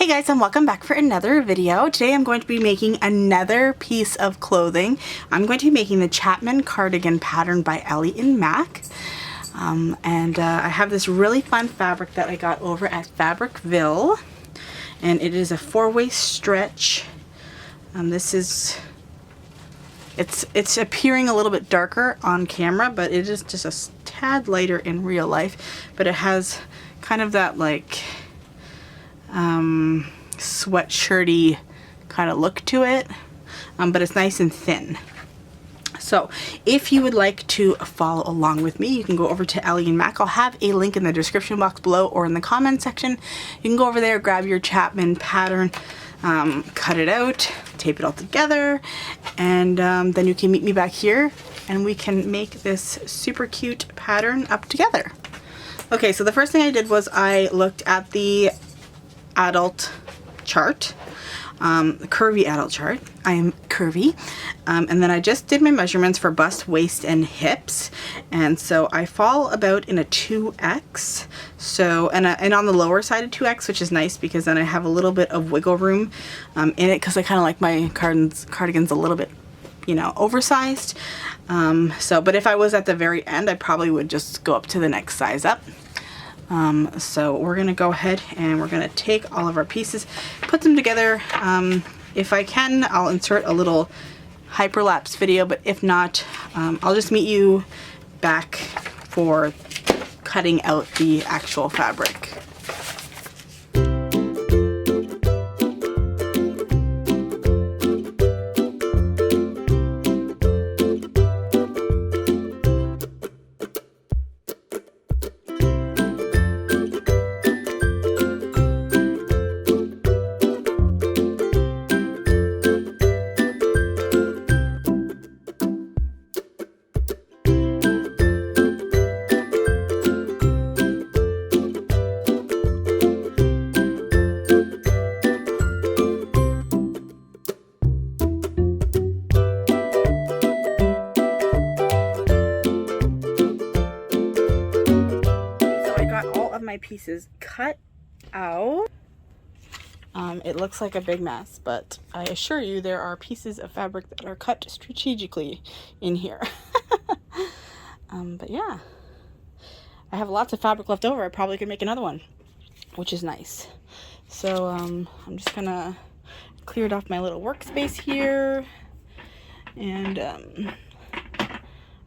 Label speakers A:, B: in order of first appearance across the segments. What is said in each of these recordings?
A: guys, and welcome back for another video. Today I'm going to be making another piece of clothing. I'm going to be making the Chapman cardigan pattern by Ellie Mac. I have this really fun fabric that I got over at Fabricville, and it is a 4-way stretch. It's appearing a little bit darker on camera, but it is just a tad lighter in real life. But it has kind of that like sweatshirty kind of look to it, but it's nice and thin. So if you would like to follow along with me, you can go over to Ellie Mac. I'll have a link in the description box below or in the comment section. You can go over there, grab your Chapman pattern, cut it out, tape it all together, and then you can meet me back here and we can make this super cute pattern up together. Okay, so the first thing I did was I looked at the adult chart, the curvy adult chart. I am curvy. And then I just did my measurements for bust, waist, and hips. And so I fall about in a 2X. So, and on the lower side of 2X, which is nice because then I have a little bit of wiggle room in it, because I kind of like my cardigans a little bit, you know, oversized. But if I was at the very end, I probably would just go up to the next size up. So we're going to go ahead and we're going to take all of our pieces, put them together. If I can, I'll insert a little hyperlapse video, but if not, I'll just meet you back for cutting out the actual fabric. My pieces cut out. It looks like a big mess, but I assure you there are pieces of fabric that are cut strategically in here. But yeah, I have lots of fabric left over. I probably could make another one, which is nice. So I'm just gonna clear it off my little workspace here, and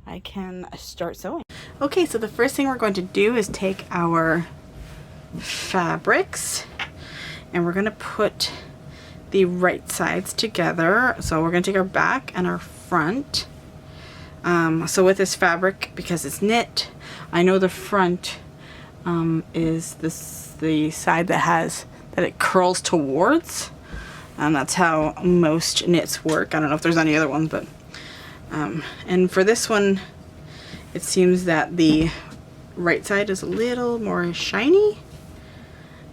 A: I can start sewing. Okay, so the first thing we're going to do is take our fabrics and we're going to put the right sides together. So we're going to take our back and our front. So with this fabric, because it's knit, I know the front is the side that it curls towards. That's how most knits work. I don't know if there's any other ones, but and for this one, it seems that the right side is a little more shiny.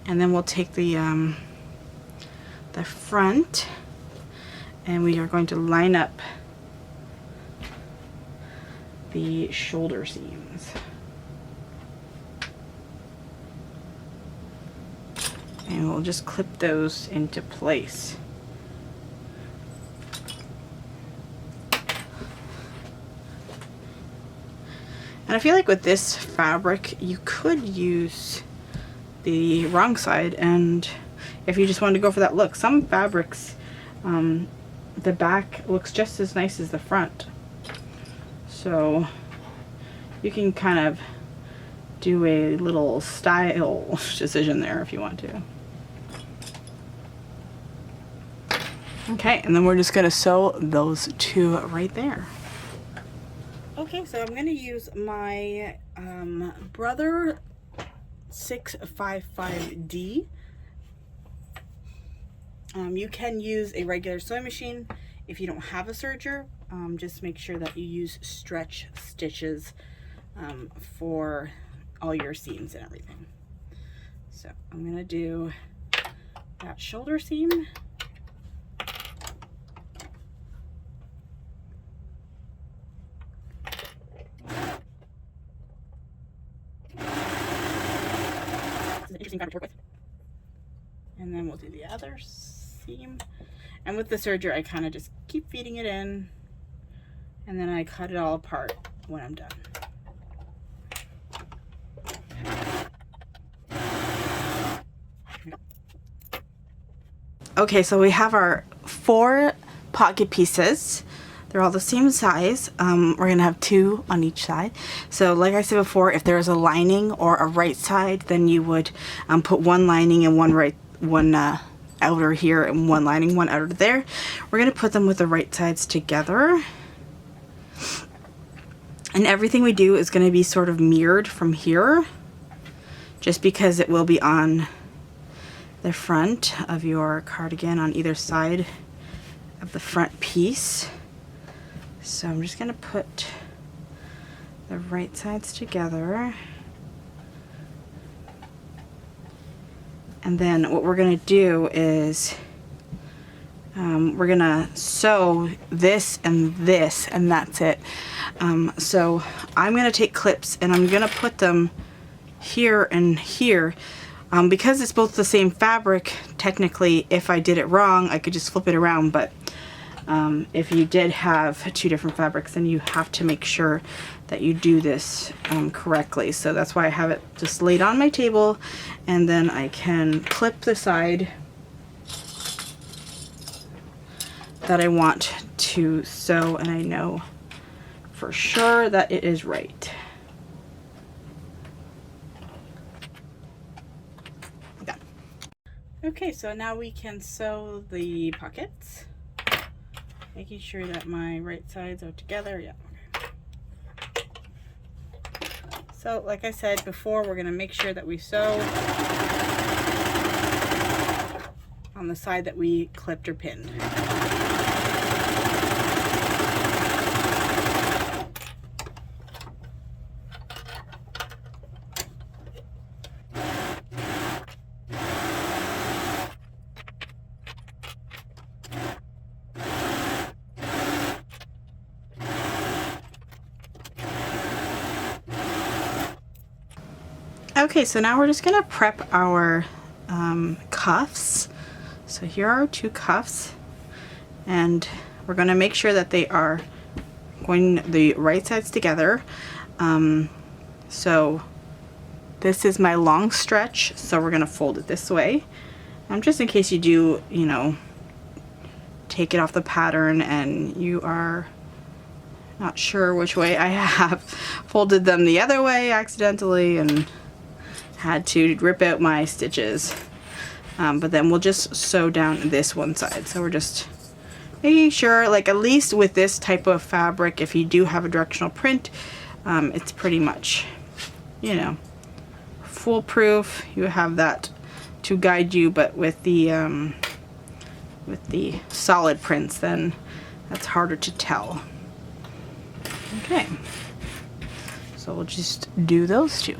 A: And then we'll take the front and we are going to line up the shoulder seams. And we'll just clip those into place. And I feel like with this fabric, you could use the wrong side, and if you just wanted to go for that look. Some fabrics, the back looks just as nice as the front. So you can kind of do a little style decision there if you want to. Okay, and then we're just gonna sew those two right there. Okay, so I'm going to use my Brother 655D. You can use a regular sewing machine if you don't have a serger. Just make sure that you use stretch stitches for all your seams and everything. So I'm going to do that shoulder seam. It's an interesting fabric to work with. And then we'll do do the other seam. And with the serger, I kind of just keep feeding it in, and then I cut it all apart when I'm done. Okay, so we have our 4 pocket pieces. They're all the same size. We're gonna have 2 on each side. So like I said before, if there's a lining or a right side, then you would put one lining and one outer here and one lining, one outer there. We're gonna put them with the right sides together. And everything we do is gonna be sort of mirrored from here, just because it will be on the front of your cardigan on either side of the front piece. So I'm just gonna put the right sides together. And then what we're gonna do is we're gonna sew this, and that's it. So I'm gonna take clips and I'm gonna put them here and here. Because it's both the same fabric, technically, if I did it wrong, I could just flip it around, but if you did have 2 different fabrics, then you have to make sure that you do this correctly. So that's why I have it just laid on my table, and then I can clip the side that I want to sew, and I know for sure that it is right. Okay, so now we can sew the pockets, making sure that my right sides are together. Yeah. Okay. So like I said before, we're going to make sure that we sew on the side that we clipped or pinned. Okay, so now we're just gonna prep our cuffs. So here are 2 cuffs, and we're gonna make sure that they are going the right sides together. So this is my long stretch, so we're gonna fold it this way. Just in case you do, you know, take it off the pattern and you are not sure which way. I have folded them the other way accidentally and had to rip out my stitches, but then we'll just sew down this one side. So we're just making sure, like, at least with this type of fabric, if you do have a directional print, it's pretty much, you know, foolproof. You have that to guide you, but with the solid prints, then that's harder to tell. Okay, so we'll just do those 2.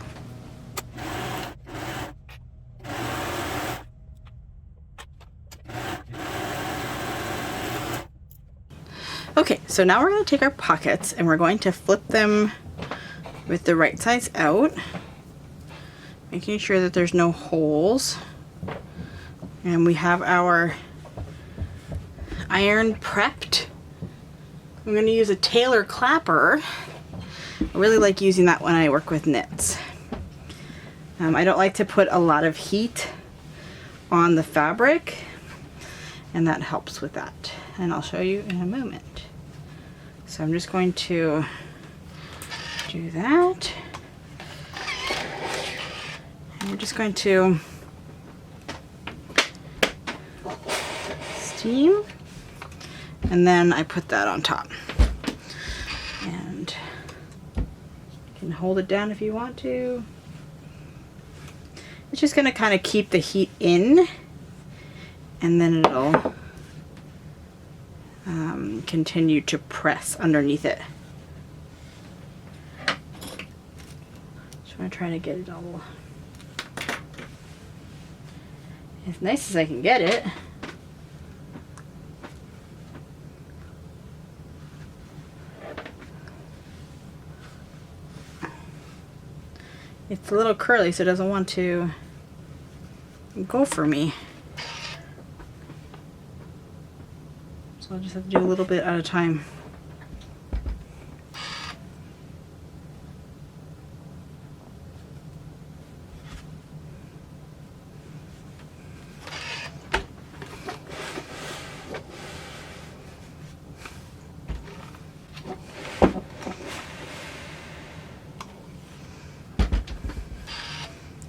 A: Okay, so now we're going to take our pockets and we're going to flip them with the right sides out, making sure that there's no holes. And we have our iron prepped. I'm going to use a tailor clapper. I really like using that when I work with knits. I don't like to put a lot of heat on the fabric, and that helps with that. And I'll show you in a moment. So I'm just going to do that. And we're just going to steam, and then I put that on top. And you can hold it down if you want to. It's just going to kind of keep the heat in, and then it'll continue to press underneath it. Just want to try to get it all as nice as I can get it. It's a little curly, so it doesn't want to go for me. So I'll just have to do a little bit at a time.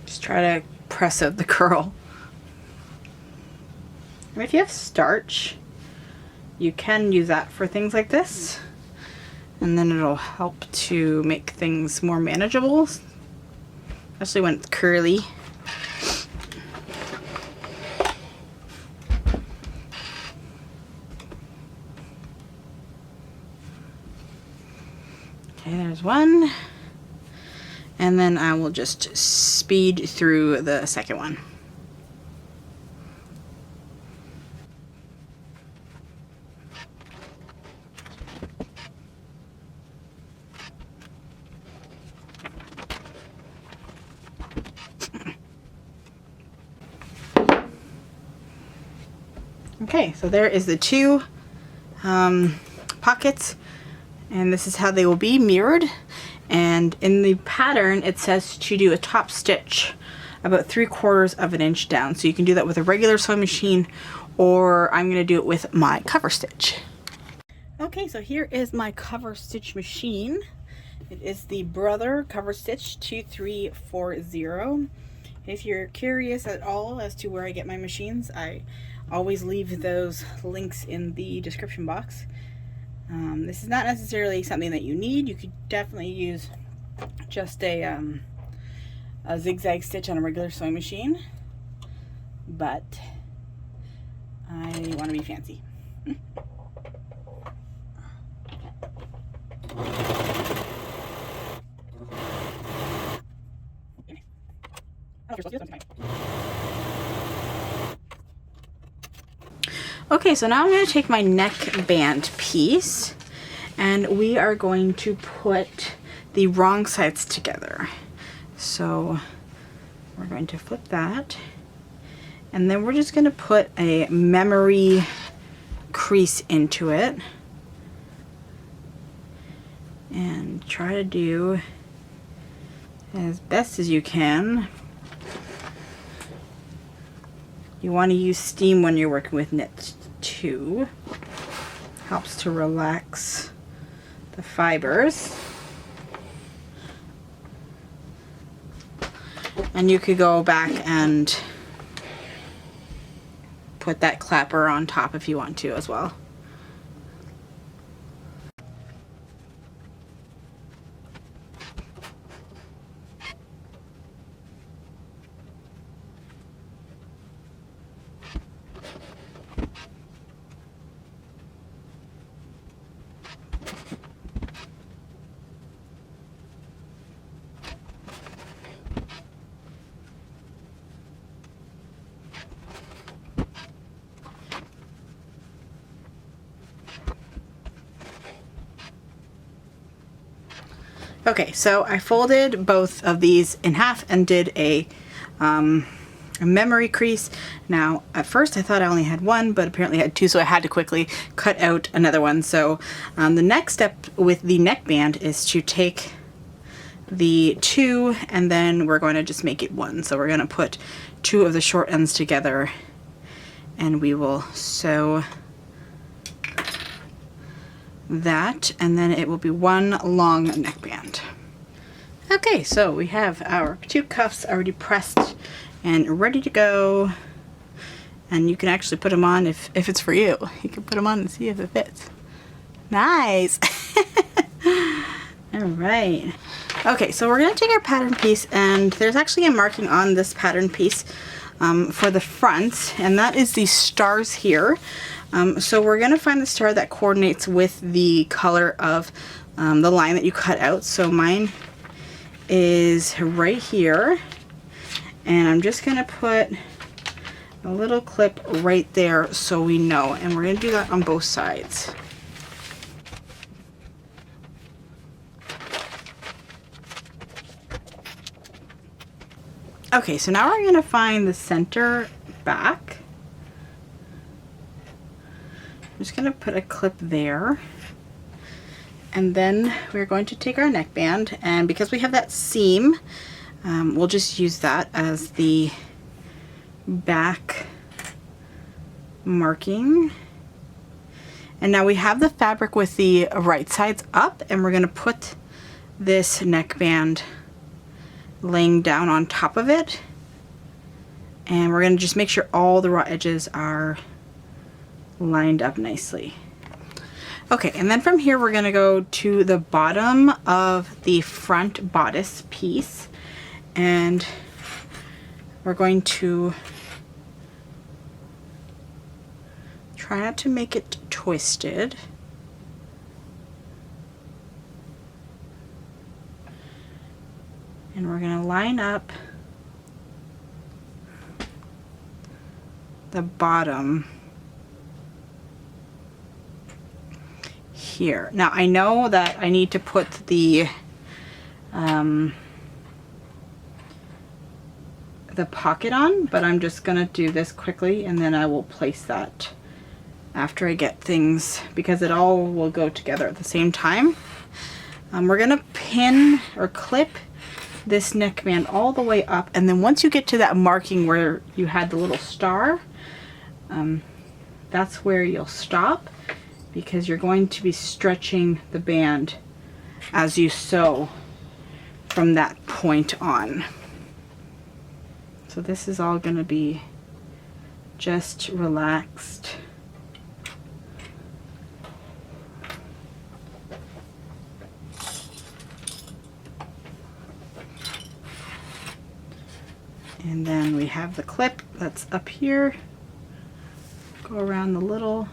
A: Just try to press out the curl. And if you have starch, you can use that for things like this, and then it'll help to make things more manageable, especially when it's curly. Okay, there's one. And then I will just speed through the second one. Okay, so there is the two pockets, and this is how they will be mirrored. And in the pattern, it says to do a top stitch about 3/4 of an inch down. So you can do that with a regular sewing machine, or I'm going to do it with my Coverstitch. Okay, so here is my Coverstitch machine. It is the Brother Coverstitch 2340. If you're curious at all as to where I get my machines, I always leave those links in the description box. This is not necessarily something that you need. You could definitely use just a zigzag stitch on a regular sewing machine, but I want to be fancy. Okay, so now I'm going to take my neckband piece, and we are going to put the wrong sides together. So we're going to flip that, and then we're just going to put a memory crease into it and try to do as best as you can. You want to use steam when you're working with knit too. Helps to relax the fibers. And you could go back and put that clapper on top if you want to as well. Okay, so I folded both of these in half and did a memory crease. Now, at first I thought I only had one, but apparently I had two, so I had to quickly cut out another one. So the next step with the neckband is to take the two, and then we're going to just make it one. So we're going to put two of the short ends together, and we will sew that, and then it will be one long neckband. Okay, so we have our two cuffs already pressed and ready to go, and you can actually put them on if it's for you. You can put them on and see if it fits. Nice. All right. Okay, so we're going to take our pattern piece, and there's actually a marking on this pattern piece for the front, and that is the stars here. So we're going to find the star that coordinates with the color of the line that you cut out. So mine is right here, and I'm just going to put a little clip right there so we know, and we're going to do that on both sides. Okay, so now we're going to find the center back. just going to put a clip there. And then we're going to take our neckband, and because we have that seam, we'll just use that as the back marking. And now we have the fabric with the right sides up, and we're going to put this neckband laying down on top of it. And we're going to just make sure all the raw edges are lined up nicely. Okay, and then from here we're going to go to the bottom of the front bodice piece, and we're going to try not to make it twisted. And we're going to line up the bottom here. Now I know that I need to put the pocket on, but I'm just gonna do this quickly, and then I will place that after I get things, because it all will go together at the same time. We're gonna pin or clip this neckband all the way up, and then once you get to that marking where you had the little star, that's where you'll stop, because you're going to be stretching the band as you sew from that point on. So this is all going to be just relaxed. And then we have the clip that's up here. Go around the little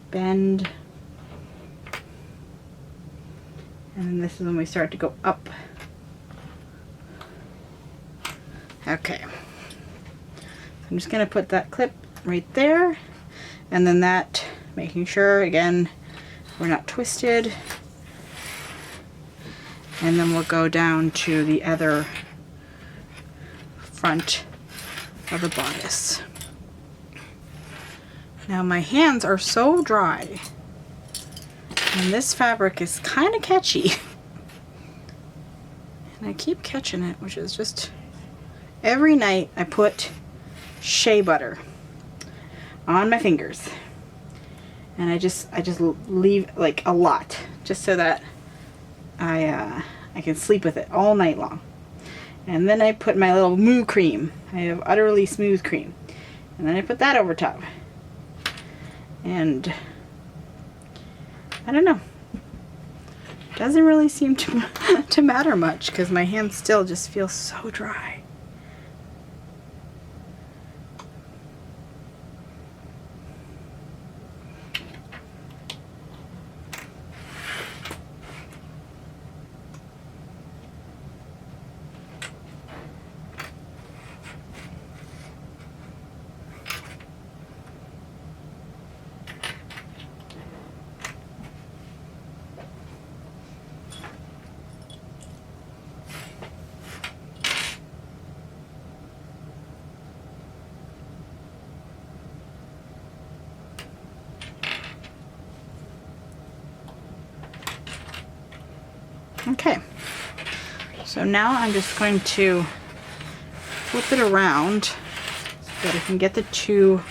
A: bend, and then this is when we start to go up. Okay, so I'm just going to put that clip right there, and then that, making sure again we're not twisted, and then we'll go down to the other front of the bodice. Now my hands are so dry, and this fabric is kind of catchy, and I keep catching it, which is just, every night I put shea butter on my fingers, and I just leave like a lot, just so that I can sleep with it all night long. And then I put my little moo cream. I have Utterly Smooth cream, and then I put that over top. And I don't know, doesn't really seem to matter much, because my hands still just feel so dry. Okay, so now I'm just going to flip it around so that I can get the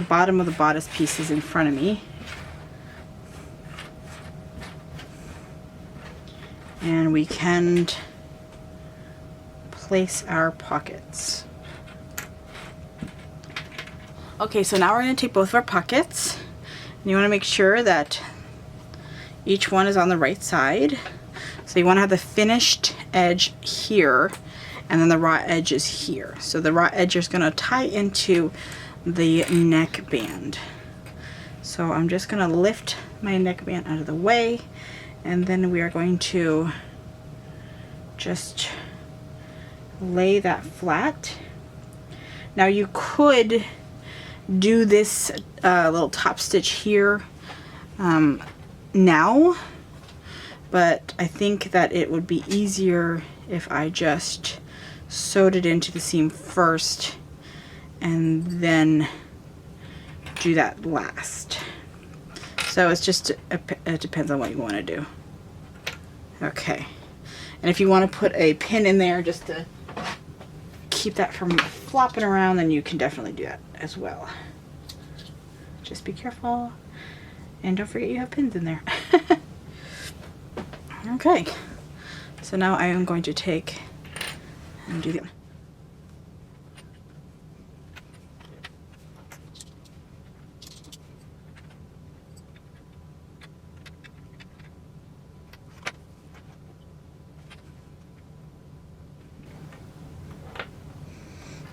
A: bottom of the bodice pieces in front of me. And we can place our pockets. Okay, so now we're going to take both of our pockets, and you want to make sure that each one is on the right side. So you want to have the finished edge here, and then the raw edge is here. So the raw edge is going to tie into the neckband. So I'm just going to lift my neckband out of the way, and then we are going to just lay that flat. Now you could do this little top stitch here now, but I think that it would be easier if I just sewed it into the seam first and then do that last. So it's just, it depends on what you want to do. Okay. And if you want to put a pin in there just to keep that from flopping around, then you can definitely do that as well. Just be careful. And don't forget you have pins in there. Okay. So now I am going to take and do the...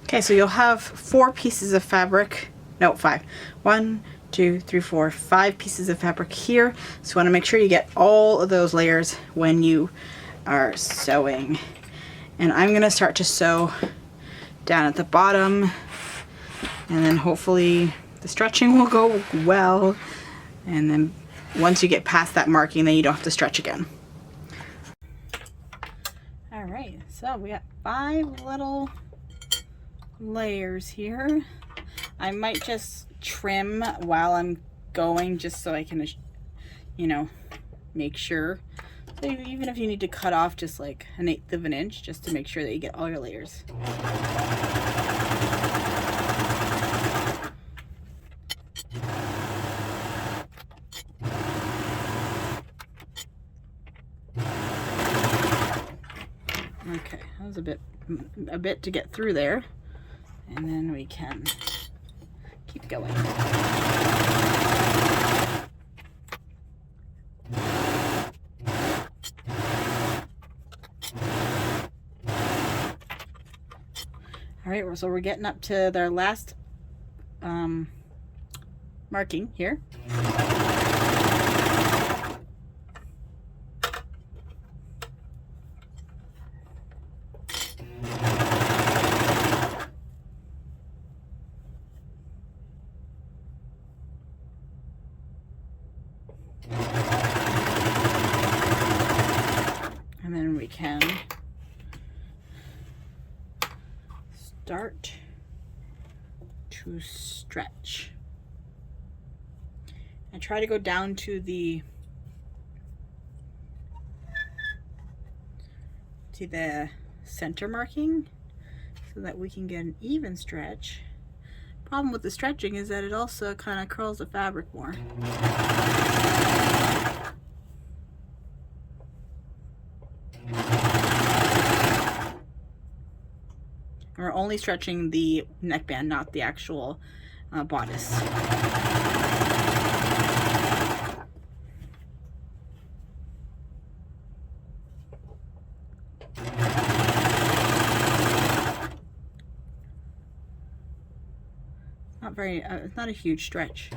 A: Okay, so you'll have 4 pieces of fabric, no, 5. 1, 2, 3, 4, 5 pieces of fabric here. So you want to make sure you get all of those layers when you are sewing. And I'm going to start to sew down at the bottom, and then hopefully the stretching will go well. And then once you get past that marking, then you don't have to stretch again. All right, so we got 5 little layers here. I might just trim while I'm going just so I can, you know, make sure. So even if you need to cut off just like 1/8 of an inch just to make sure that you get all your layers. Okay, that was a bit to get through there. And then we can keep going. All right, so we're getting up to their last marking here. And then we can start to stretch. I try to go down to the center marking so that we can get an even stretch. Problem with the stretching is that it also kind of curls the fabric more. We're only stretching the neckband, not the actual bodice. It's not a huge stretch.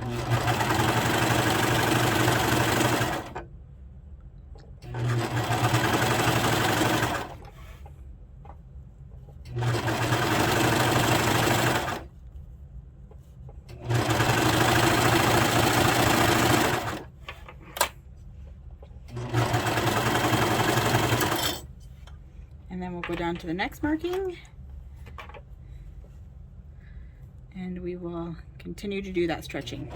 A: And then we'll go down to the next marking. And we will continue to do that stretching.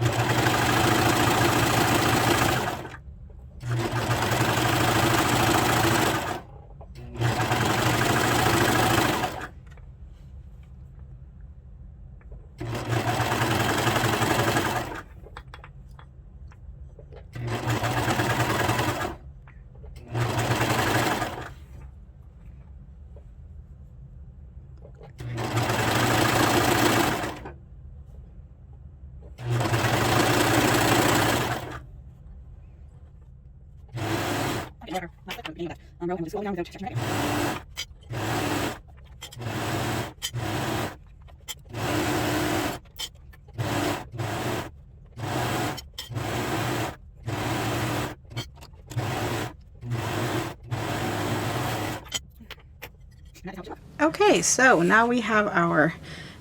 A: Okay, so now we have our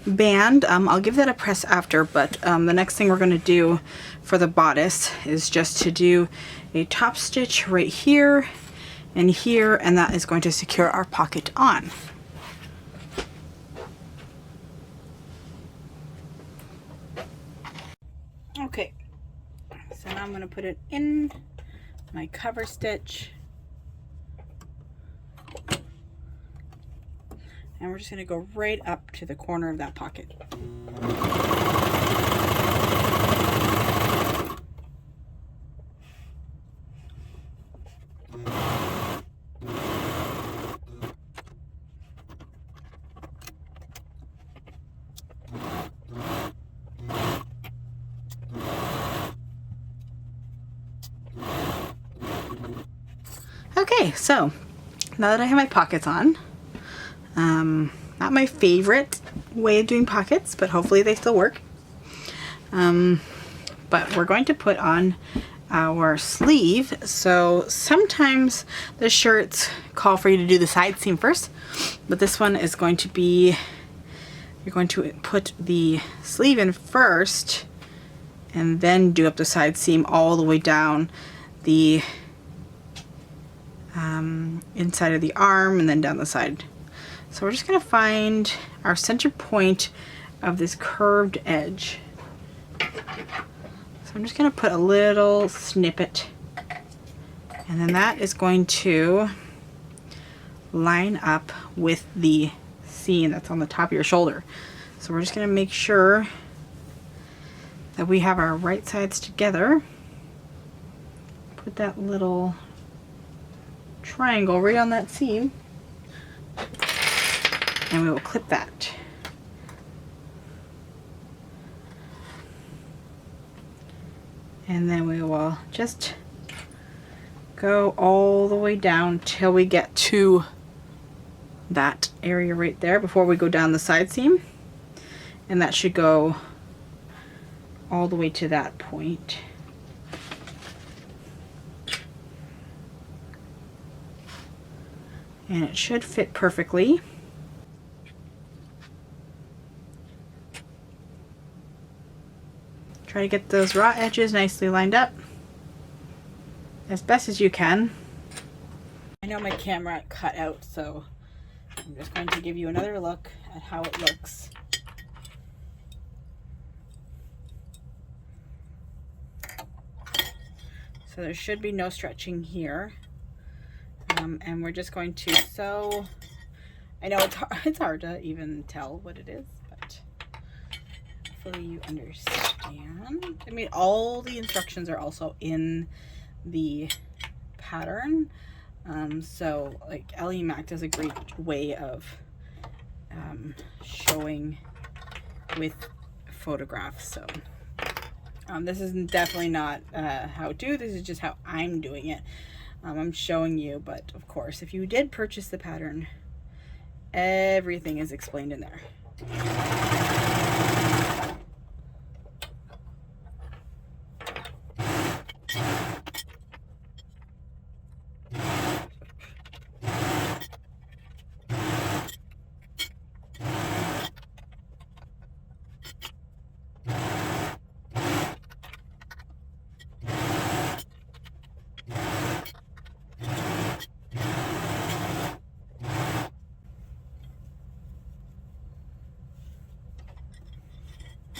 A: band. I'll give that a press after, but the next thing we're going to do for the bodice is just to do a top stitch right here and here, and that is going to secure our pocket on. Okay, so now I'm going to put it in my cover stitch. And we're just going to go right up to the corner of that pocket. Okay, so now that I have my pockets on, not my favorite way of doing pockets, but hopefully they still work. But we're going to put on our sleeve. So sometimes the shirts call for you to do the side seam first, but this one is going to be, you're going to put the sleeve in first and then do up the side seam all the way down the inside of the arm and then down the side. So we're just going to find our center point of this curved edge. So I'm just going to put a little snippet, and then that is going to line up with the seam that's on the top of your shoulder. So we're just going to make sure that we have our right sides together. Put that little triangle right on that seam, and we will clip that. And then we will just go all the way down till we get to that area right there before we go down the side seam, and that should go all the way to that point. And it should fit perfectly. Try to get those raw edges nicely lined up as best as you can. I know my camera cut out, so I'm just going to give you another look at how it looks. So there should be no stretching here. And we're just going to sew. I know it's hard to even tell what it is, but hopefully you understand. I mean, all the instructions are also in the pattern. So like Ellie Mac does a great way of showing with photographs. So this is definitely not how to. This is just how I'm doing it. I'm showing you, but of course, if you did purchase the pattern, everything is explained in there.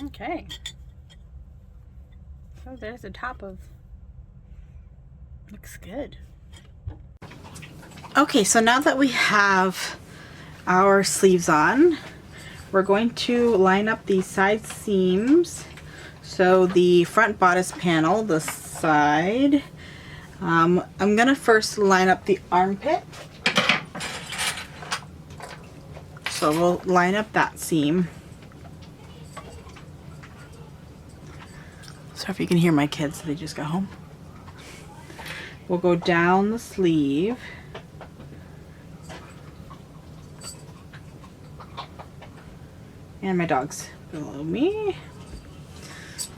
A: Okay, so there's the top of, looks good. Okay, so now that we have our sleeves on, we're going to line up the side seams. So the front bodice panel, the side, I'm gonna first line up the armpit. So we'll line up that seam. So if you can hear my kids, they just got home. We'll go down the sleeve. And my dog's below me.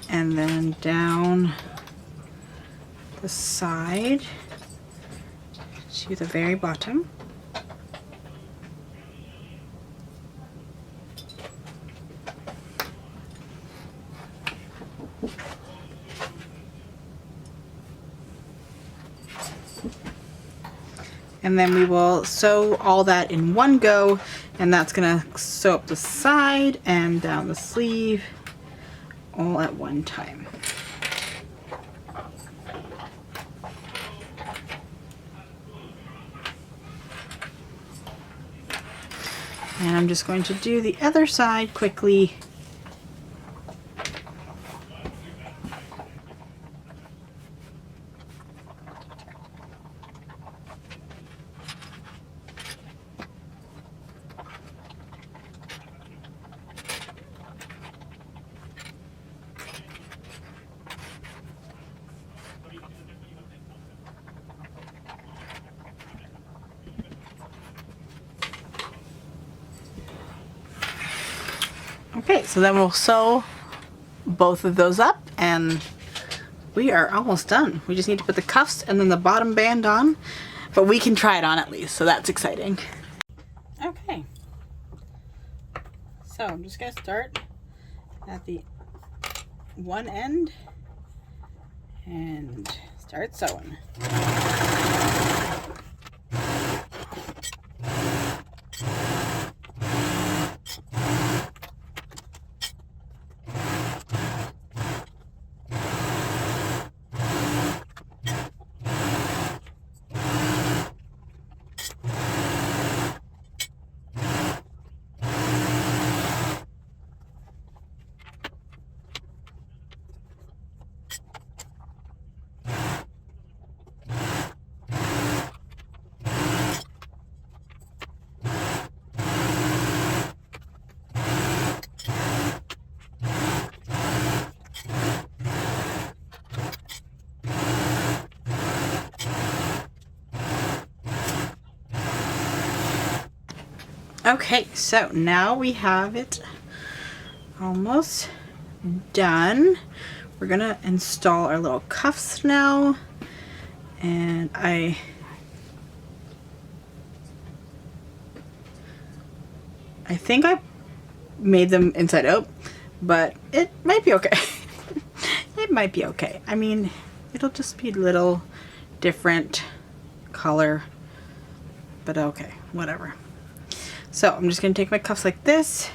A: And then down the side to the very bottom. And then we will sew all that in one go, and that's gonna sew up the side and down the sleeve all at one time. And I'm just going to do the other side quickly. Okay, so then we'll sew both of those up and we are almost done. We just need to put the cuffs and then the bottom band on, but we can try it on at least, so that's exciting. Okay, so I'm just gonna start at the one end and start sewing. Okay, so now we have it almost done. We're gonna install our little cuffs now, and I think I made them inside out, but it might be okay. It might be okay. I mean, it'll just be a little different color, but okay, whatever. So I'm just going to take my cuffs like this.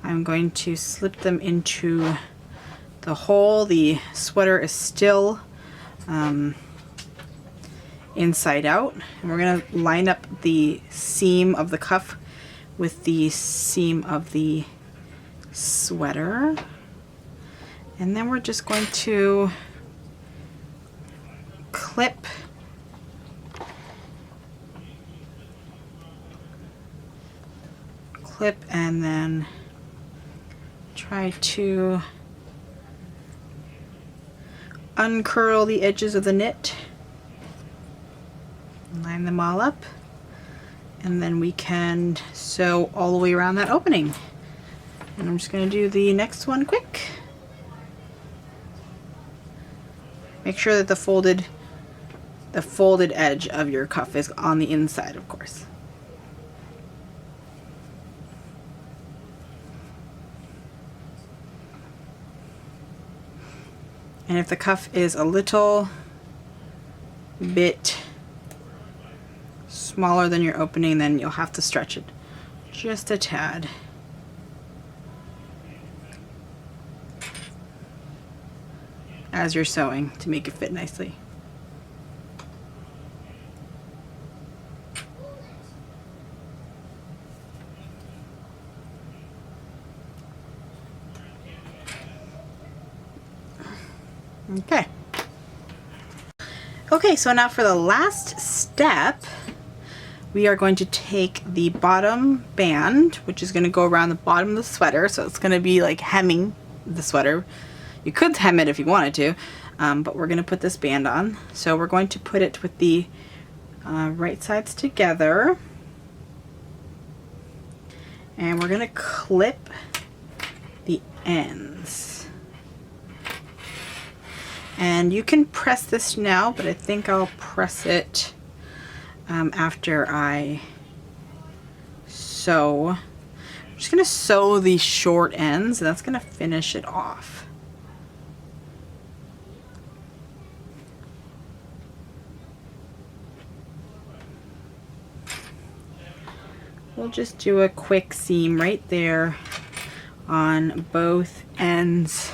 A: I'm going to slip them into the hole. The sweater is still inside out. And we're going to line up the seam of the cuff with the seam of the sweater. And then we're just going to clip and then try to uncurl the edges of the knit, line them all up, and then we can sew all the way around that opening. And I'm just going to do the next one quick. Make sure that the folded edge of your cuff is on the inside, of course. And if the cuff is a little bit smaller than your opening, then you'll have to stretch it just a tad. As you're sewing to make it fit nicely. Okay. Okay, so now for the last step, we are going to take the bottom band, which is going to go around the bottom of the sweater, so it's going to be like hemming the sweater. You could hem it if you wanted to, but we're going to put this band on. So we're going to put it with the right sides together, and we're going to clip the ends. And you can press this now, but I think I'll press it after I sew. I'm just going to sew the short ends, and that's going to finish it off. We'll just do a quick seam right there on both ends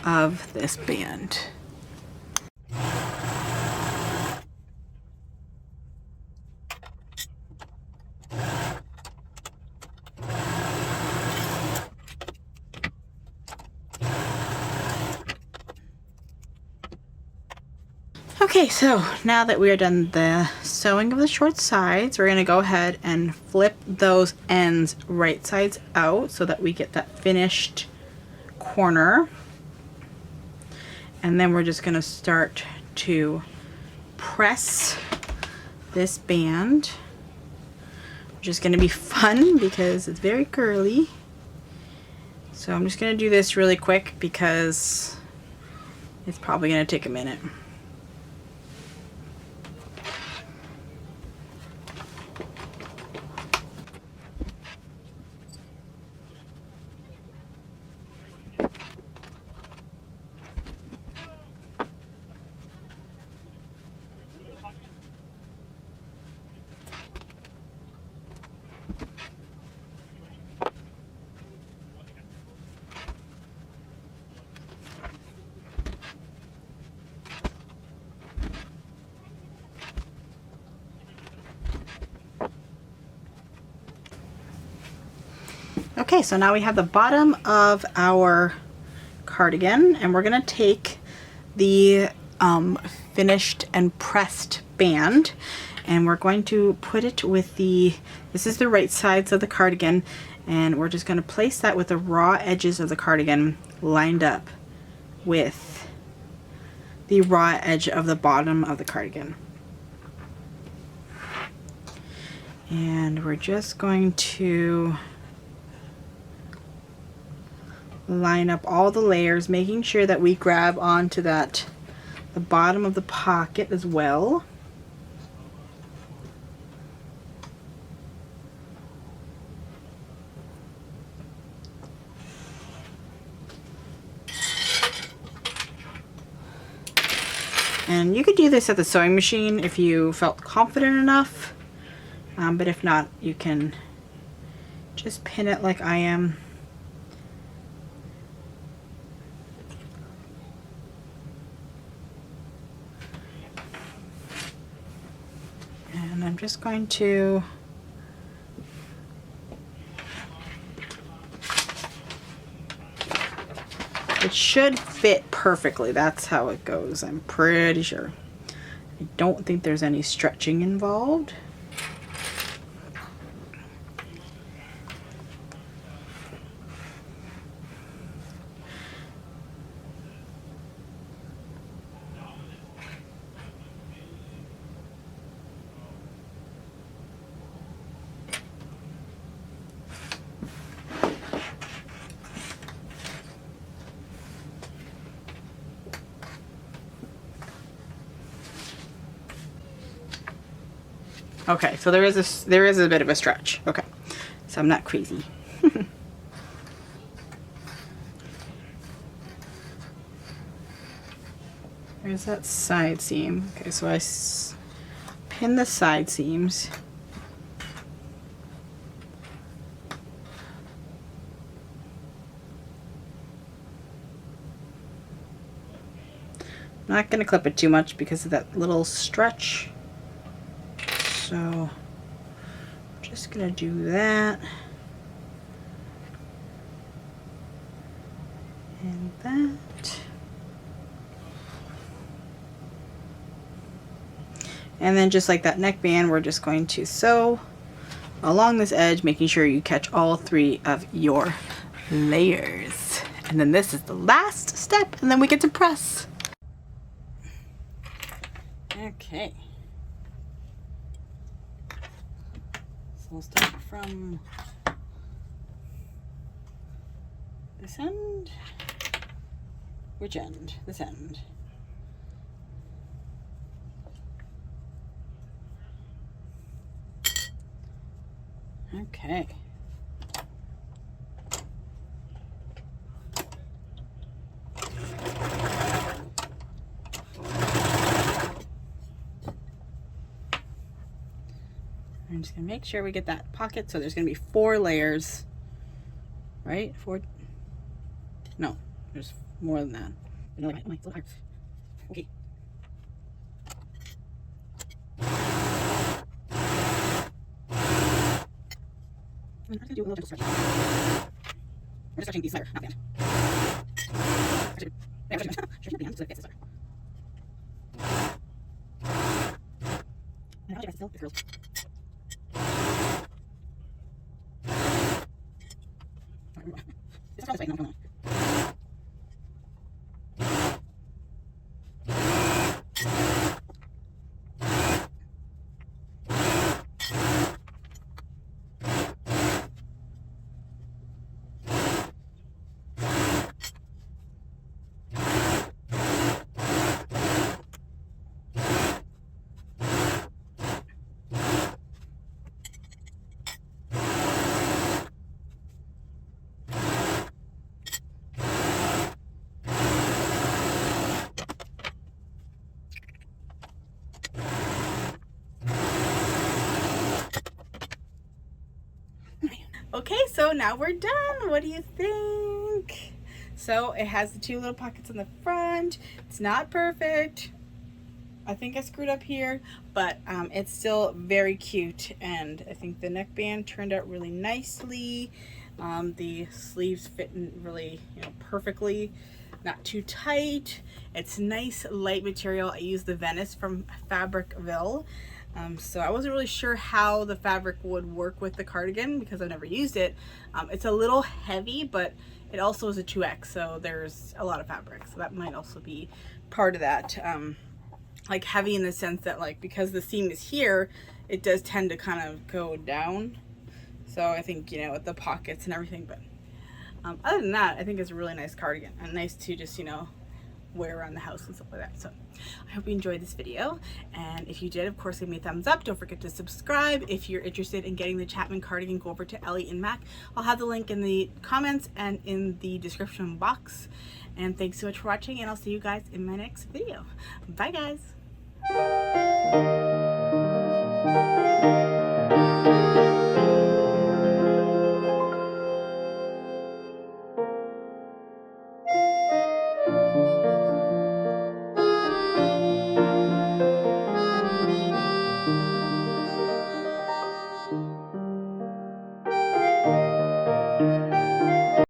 A: of this band. Okay, so now that we are done the sewing of the short sides, we're gonna go ahead and flip those ends right sides out so that we get that finished corner. And then we're just gonna start to press this band, which is gonna be fun because it's very curly. So I'm just gonna do this really quick because it's probably gonna take a minute. Okay, so now we have the bottom of our cardigan, and we're gonna take the finished and pressed band, and we're going to put it with this is the right sides of the cardigan, and we're just gonna place that with the raw edges of the cardigan lined up with the raw edge of the bottom of the cardigan. And we're just going to line up all the layers, making sure that we grab onto the bottom of the pocket as well. And you could do this at the sewing machine if you felt confident enough, but if not, you can just pin it like I am. And I'm just going to it should fit perfectly. That's how it goes, I'm pretty sure. I don't think there's any stretching involved. Okay, so there is a bit of a stretch. Okay, so I'm not crazy. There's that side seam. Okay, so I pin the side seams. I'm not going to clip it too much because of that little stretch. So I'm just gonna do that and that, and then just like that neckband, we're just going to sew along this edge, making sure you catch all 3 of your layers. And then this is the last step, and then we get to press. Okay. We'll start from this end. Which end? This end. Okay. I'm just gonna make sure we get that pocket. So there's gonna be 4 layers, right? 4. No, there's more than that. No, it's a little hard. Okay. I'm just gonna do a little gentle stretching. We're just stretching these layer, not the end. Actually, yeah, stretching the end so it fits this layer. And I'll still, girls. This is this way, no. Okay, so now we're done. What do you think? So it has the two little pockets on the front. It's not perfect. I think I screwed up here, but it's still very cute, and I think the neckband turned out really nicely. The sleeves fit in really, perfectly, not too tight. It's nice light material. I used the Venice from Fabricville. So I wasn't really sure how the fabric would work with the cardigan because I've never used it. It's a little heavy, but it also is a 2X, so there's a lot of fabric, so that might also be part of that. Like heavy in the sense that, like, because the seam is here, it does tend to kind of go down. So I think, with the pockets and everything, but other than that, I think it's a really nice cardigan and nice to just, wear around the house and stuff like that. So I hope you enjoyed this video, and if you did, of course, give me a thumbs up. Don't forget to subscribe. If you're interested in getting the Chapman cardigan, go over to Ellie Mac. I'll have the link in the comments and in the description box. And thanks so much for watching, and I'll see you guys in my next video. Bye guys.